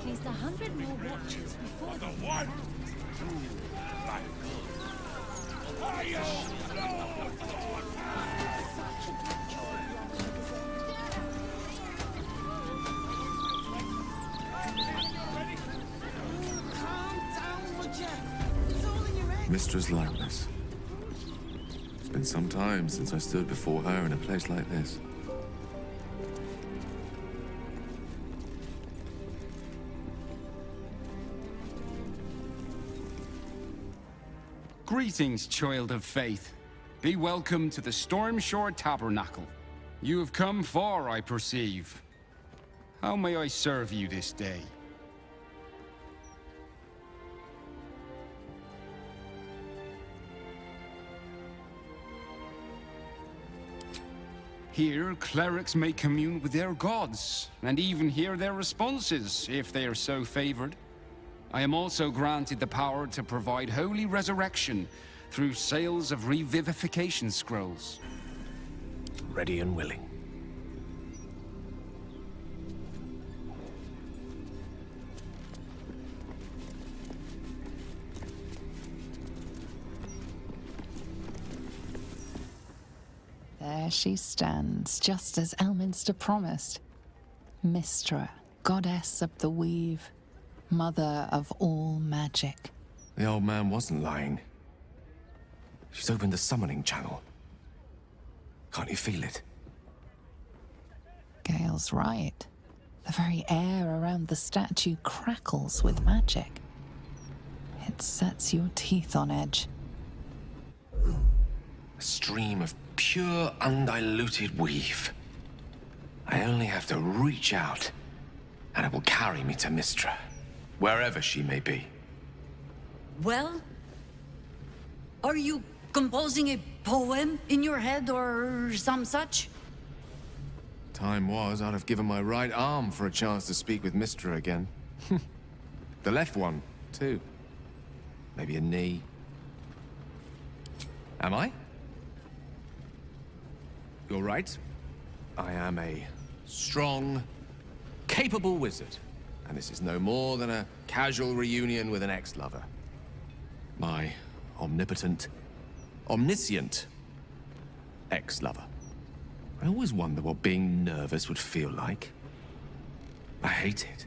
placed 100 more watchers before the what? Mystra's likeness. It's been some time since I stood before her in a place like this. Greetings, child of faith. Be welcome to the Stormshore Tabernacle. You have come far, I perceive. How may I serve you this day? Here, clerics may commune with their gods, and even hear their responses, if they are so favored. I am also granted the power to provide holy resurrection through sales of revivification scrolls. Ready and willing. There she stands, just as Elminster promised. Mystra, goddess of the weave, mother of all magic. The old man wasn't lying. She's opened the summoning channel. Can't you feel it? Gale's right. The very air around the statue crackles with magic. It sets your teeth on edge. A stream of pure, undiluted weave. I only have to reach out, and it will carry me to Mystra, wherever she may be. Well? Are you composing a poem in your head or some such? Time was, I'd have given my right arm for a chance to speak with Mystra again. The left one, too. Maybe a knee. Am I? You're right. I am a strong, capable wizard. And this is no more than a casual reunion with an ex-lover. My omnipotent, omniscient ex-lover. I always wonder what being nervous would feel like. I hate it.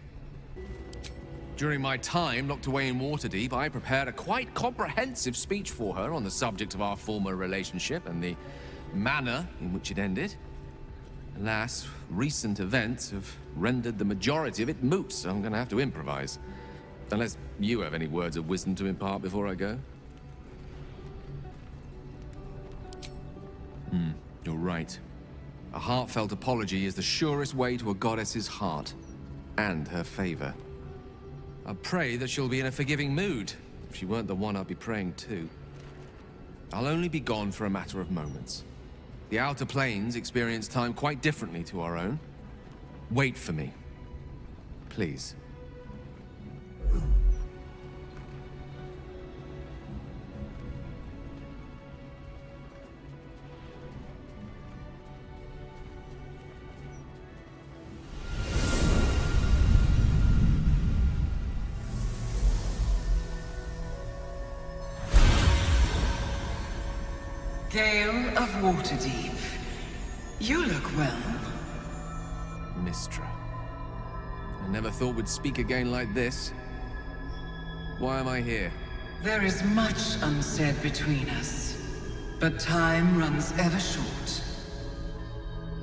During my time locked away in Waterdeep, I prepared a quite comprehensive speech for her on the subject of our former relationship and the manner in which it ended. Alas, recent events have rendered the majority of it moot, so I'm gonna have to improvise. Unless you have any words of wisdom to impart before I go. You're right. A heartfelt apology is the surest way to a goddess's heart, and her favor. I pray that she'll be in a forgiving mood. If she weren't the one, I'd be praying too. I'll only be gone for a matter of moments. The Outer Planes experience time quite differently to our own. Wait for me. Please. Gale of Waterdeep. You look well. Mystra. I never thought we'd speak again like this. Why am I here? There is much unsaid between us, but time runs ever short.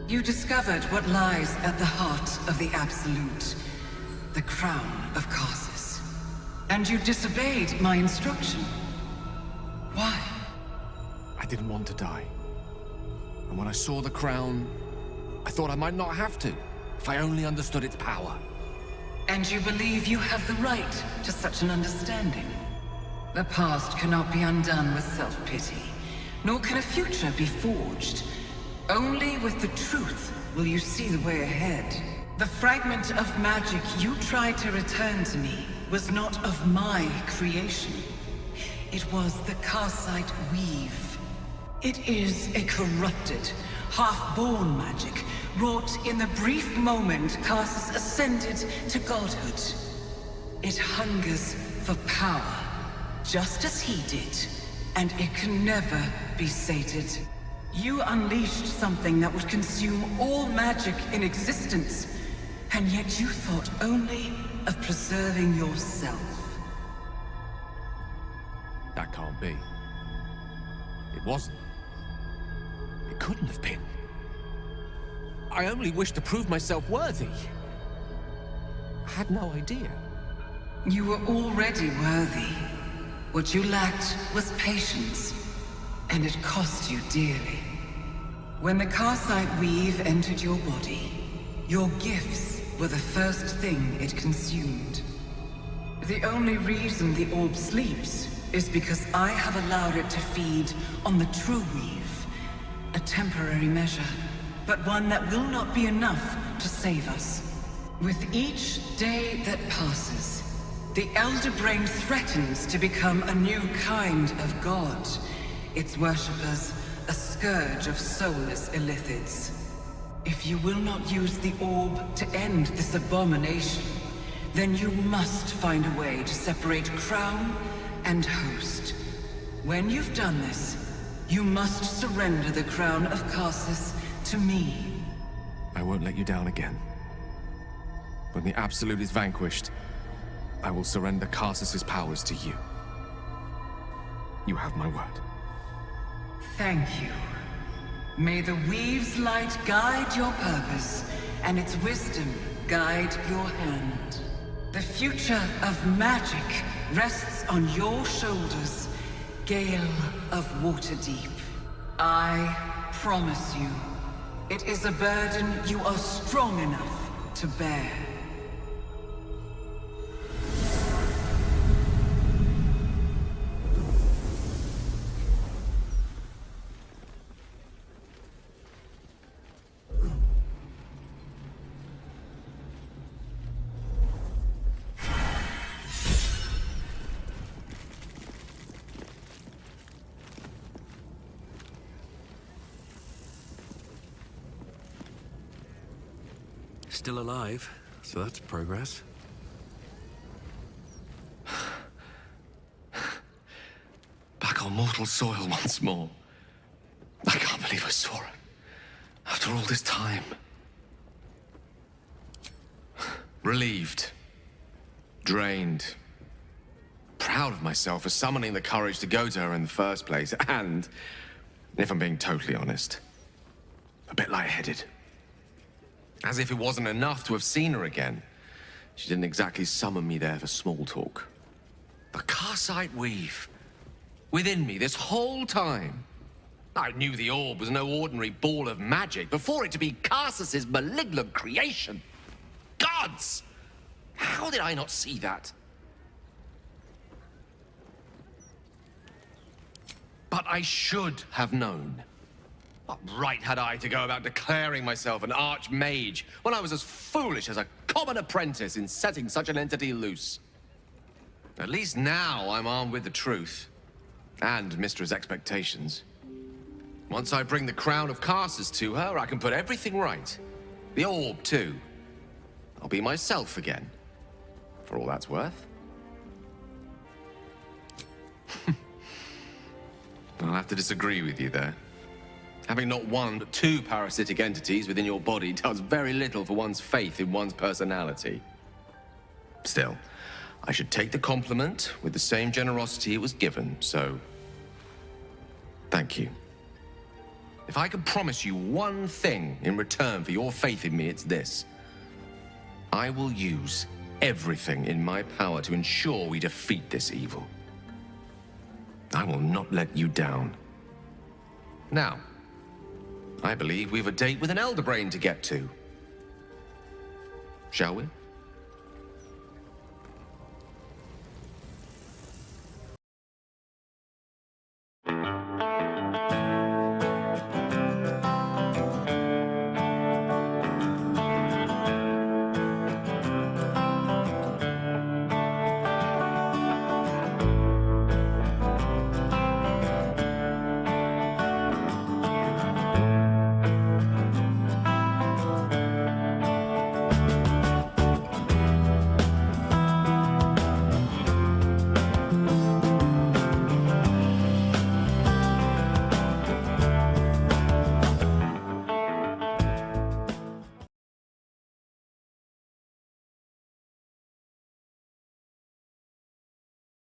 You discovered what lies at the heart of the Absolute, the crown of Karsus. And you disobeyed my instruction. Why? I didn't want to die. And when I saw the crown, I thought I might not have to, if I only understood its power. And you believe you have the right to such an understanding? The past cannot be undone with self-pity, nor can a future be forged. Only with the truth will you see the way ahead. The fragment of magic you tried to return to me was not of my creation. It was the Karsite weave. It is a corrupted, half-born magic, wrought in the brief moment Karsus ascended to godhood. It hungers for power, just as he did, and it can never be sated. You unleashed something that would consume all magic in existence, and yet you thought only of preserving yourself. That can't be. It wasn't. It couldn't have been. I only wished to prove myself worthy. I had no idea. You were already worthy. What you lacked was patience, and it cost you dearly. When the Karsite weave entered your body, your gifts were the first thing it consumed. The only reason the orb sleeps is because I have allowed it to feed on the true weave. A temporary measure, but one that will not be enough to save us. With each day that passes, the Elder Brain threatens to become a new kind of god. Its worshippers, a scourge of soulless illithids. If you will not use the orb to end this abomination, then you must find a way to separate crown and host. When you've done this, you must surrender the crown of Karsus to me. I won't let you down again. When the Absolute is vanquished, I will surrender Karsus's powers to you. You have my word. Thank you. May the Weave's light guide your purpose, and its wisdom guide your hand. The future of magic rests on your shoulders, Gale of Waterdeep. I promise you, it is a burden you are strong enough to bear. Still alive, so that's progress. Back on mortal soil once more. I can't believe I saw it. After all this time. Relieved. Drained. Proud of myself for summoning the courage to go to her in the first place. And, if I'm being totally honest, a bit lightheaded. As if it wasn't enough to have seen her again. She didn't exactly summon me there for small talk. The Karsite weave. Within me this whole time. I knew the orb was no ordinary ball of magic before it to be Karsus's malignant creation. Gods! How did I not see that? But I should have known. What right had I to go about declaring myself an archmage when I was as foolish as a common apprentice in setting such an entity loose? At least now I'm armed with the truth. And Mystra's expectations. Once I bring the crown of Karsus to her, I can put everything right. The orb, too. I'll be myself again. For all that's worth. I'll have to disagree with you there. Having not one, but two parasitic entities within your body does very little for one's faith in one's personality. Still, I should take the compliment with the same generosity it was given, so... thank you. If I could promise you one thing in return for your faith in me, it's this. I will use everything in my power to ensure we defeat this evil. I will not let you down. Now, I believe we've a date with an Elder Brain to get to. Shall we?